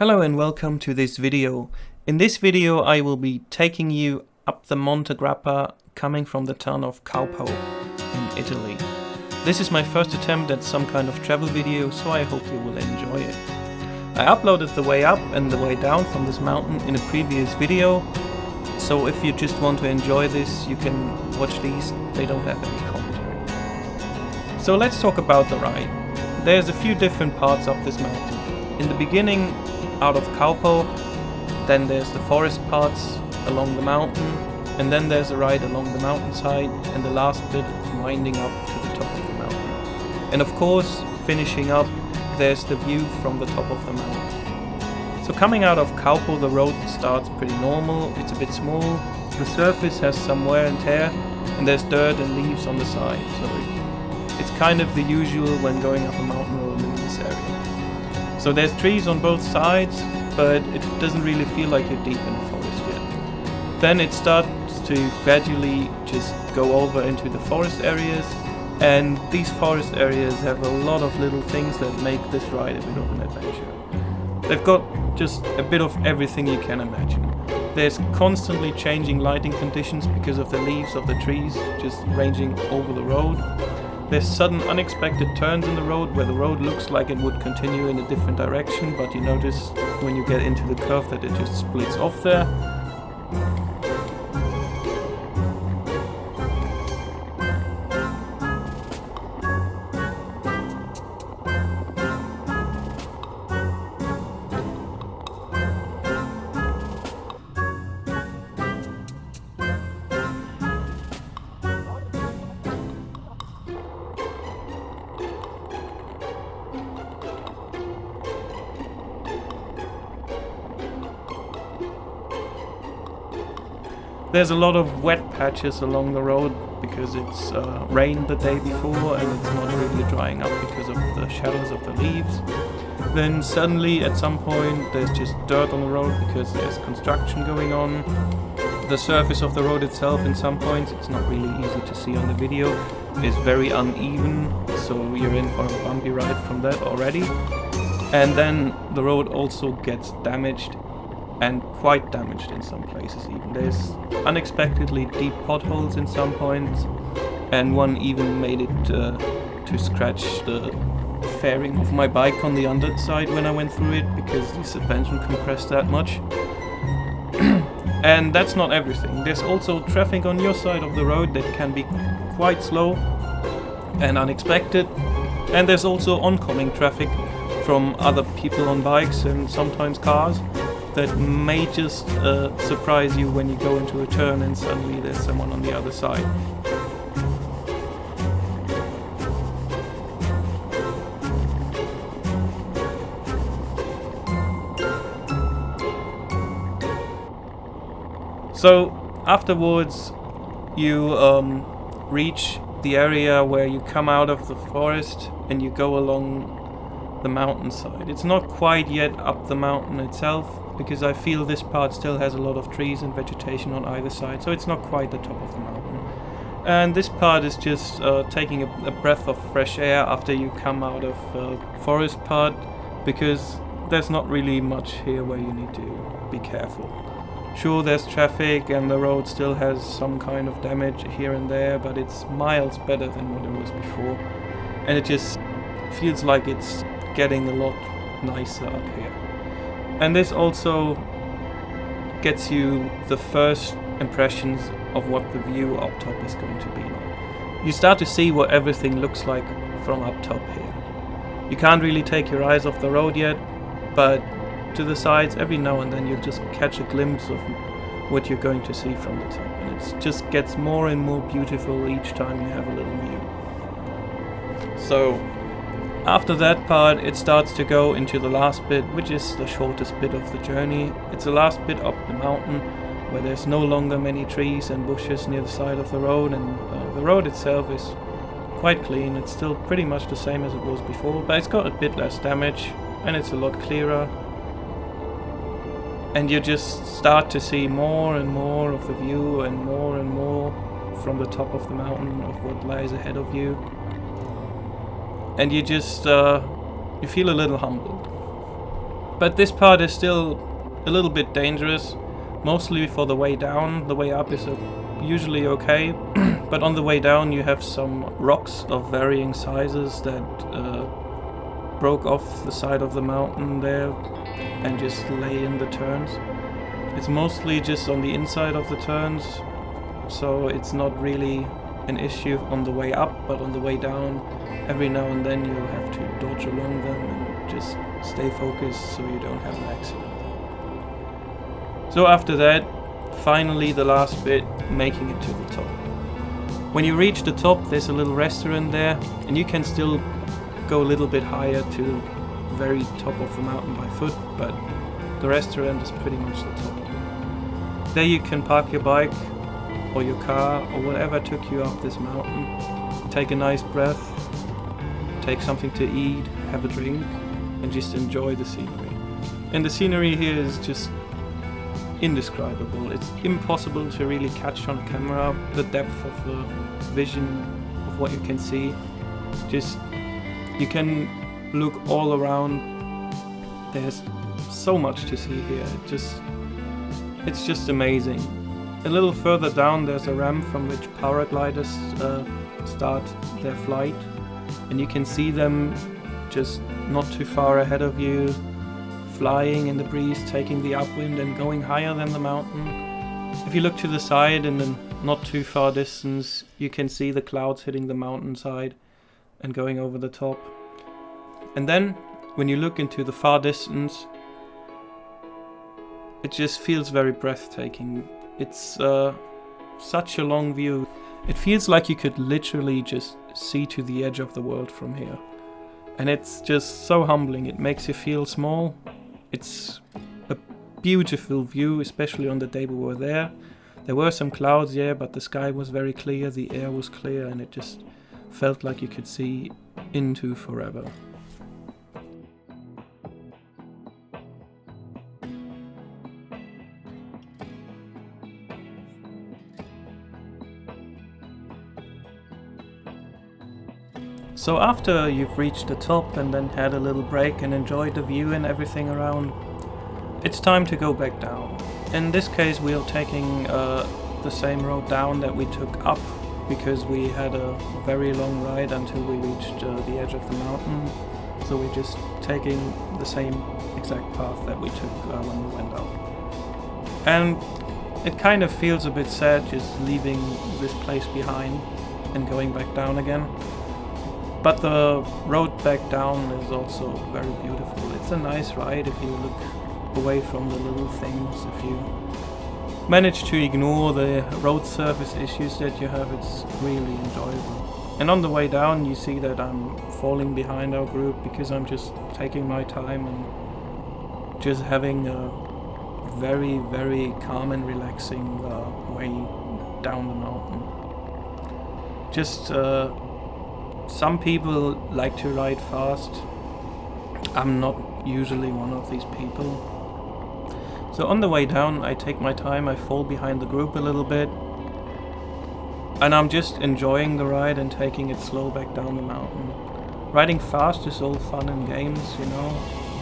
Hello and welcome to this video. In this video I will be taking you up the Monte Grappa coming from the town of Caupo in Italy. This is my first attempt at some kind of travel video, so I hope you will enjoy it. I uploaded the way up and the way down from this mountain in a previous video, so if you just want to enjoy this you can watch these, they don't have any commentary. So let's talk about the ride. There's a few different parts up this mountain. In the beginning, out of Caupo, then there's the forest parts along the mountain, and then there's a ride along the mountainside, and the last bit winding up to the top of the mountain. And of course, finishing up, there's the view from the top of the mountain. So coming out of Caupo, the road starts pretty normal, it's a bit small, the surface has some wear and tear, and there's dirt and leaves on the side, so it's kind of the usual when going up a mountain road in this area. So there's trees on both sides, but it doesn't really feel like you're deep in the forest yet. Then it starts to gradually just go over into the forest areas, and these forest areas have a lot of little things that make this ride a bit of an adventure. They've got just a bit of everything you can imagine. There's constantly changing lighting conditions because of the leaves of the trees just ranging over the road. There's sudden unexpected turns in the road where the road looks like it would continue in a different direction, but you notice when you get into the curve that it just splits off there. There's a lot of wet patches along the road because it's rained the day before and it's not really drying up because of the shadows of the leaves. Then suddenly at some point there's just dirt on the road because there's construction going on. The surface of the road itself in some points, it's not really easy to see on the video, is very uneven, so you're in for a bumpy ride from that already. And then the road also gets damaged, and quite damaged in some places even. There's unexpectedly deep potholes in some points, and one even made it to scratch the fairing of my bike on the underside when I went through it because the suspension compressed that much. And that's not everything. There's also traffic on your side of the road that can be quite slow and unexpected, and there's also oncoming traffic from other people on bikes and sometimes cars that may just surprise you when you go into a turn and suddenly there's someone on the other side. So afterwards you reach the area where you come out of the forest and you go along the mountainside. It's not quite yet up the mountain itself, because I feel this part still has a lot of trees and vegetation on either side, so it's not quite the top of the mountain. And this part is just taking a breath of fresh air after you come out of the forest part, because there's not really much here where you need to be careful. Sure, there's traffic and the road still has some kind of damage here and there, but it's miles better than what it was before, and it just feels like it's getting a lot nicer up here. And this also gets you the first impressions of what the view up top is going to be like. You start to see what everything looks like from up top here. You can't really take your eyes off the road yet, but to the sides every now and then you'll just catch a glimpse of what you're going to see from the top, and it just gets more and more beautiful each time you have a little view. So after that part, it starts to go into the last bit, which is the shortest bit of the journey. It's the last bit up the mountain, where there's no longer many trees and bushes near the side of the road, and the road itself is quite clean. It's still pretty much the same as it was before, but it's got a bit less damage, and it's a lot clearer. And you just start to see more and more of the view and more from the top of the mountain of what lies ahead of you. And you just you feel a little humbled. But this part is still a little bit dangerous, mostly for the way down. The way up is usually okay, but on the way down you have some rocks of varying sizes that broke off the side of the mountain there and just lay in the turns. It's mostly just on the inside of the turns, so it's not really an issue on the way up, but on the way down, every now and then you'll have to dodge along them and just stay focused so you don't have an accident. So after that, finally the last bit, making it to the top. When you reach the top, there's a little restaurant there, and you can still go a little bit higher to the very top of the mountain by foot, but the restaurant is pretty much the top. There you can park your bike or your car or whatever took you up this mountain, take a nice breath, take something to eat, have a drink, and just enjoy the scenery. And the scenery here is just indescribable. It's impossible to really catch on camera the depth of the vision of what you can see. Just, you can look all around. There's so much to see here. It's just amazing. A little further down there's a ramp from which paragliders start their flight, and you can see them just not too far ahead of you, flying in the breeze, taking the upwind and going higher than the mountain. If you look to the side in the not too far distance, you can see the clouds hitting the mountainside and going over the top. And then when you look into the far distance, it just feels very breathtaking. It's such a long view. It feels like you could literally just see to the edge of the world from here. And it's just so humbling. It makes you feel small. It's a beautiful view, especially on the day we were there. There were some clouds, yeah, but the sky was very clear, the air was clear, and it just felt like you could see into forever. So after you've reached the top and then had a little break and enjoyed the view and everything around, it's time to go back down. In this case we are taking the same road down that we took up, because we had a very long ride until we reached the edge of the mountain. So we're just taking the same exact path that we took when we went up. And it kind of feels a bit sad just leaving this place behind and going back down again. But the road back down is also very beautiful. It's a nice ride if you look away from the little things. If you manage to ignore the road surface issues that you have, it's really enjoyable. And on the way down you see that I'm falling behind our group because I'm just taking my time and just having a very, very calm and relaxing way down the mountain. Just some people like to ride fast. I'm not usually one of these people. So on the way down I take my time, I fall behind the group a little bit, and I'm just enjoying the ride and taking it slow back down the mountain. Riding fast is all fun and games, you know,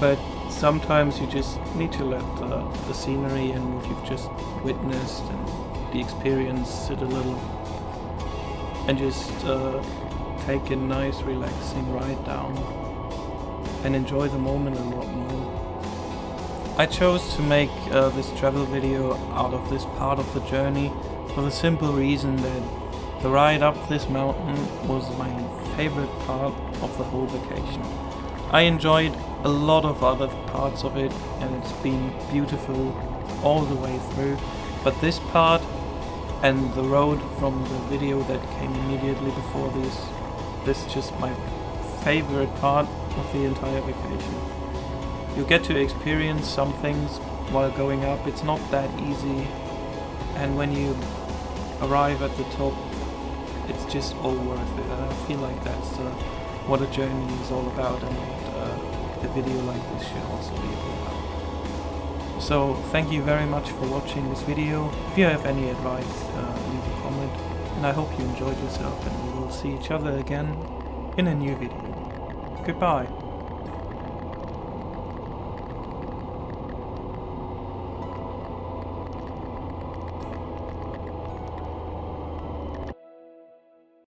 but sometimes you just need to let the scenery and what you've just witnessed and the experience sit a little and just take a nice relaxing ride down and enjoy the moment a lot more. I chose to make this travel video out of this part of the journey for the simple reason that the ride up this mountain was my favorite part of the whole vacation. I enjoyed a lot of other parts of it and it's been beautiful all the way through, but this part and the road from the video that came immediately before this is just my favorite part of the entire vacation. You get to experience some things while going up. It's not that easy, and when you arrive at the top, it's just all worth it. And I feel like that's what a journey is all about, and what a video like this should also be about. So thank you very much for watching this video. If you have any advice, leave a comment, and I hope you enjoyed yourself, and we will see each other again in a new video. Goodbye.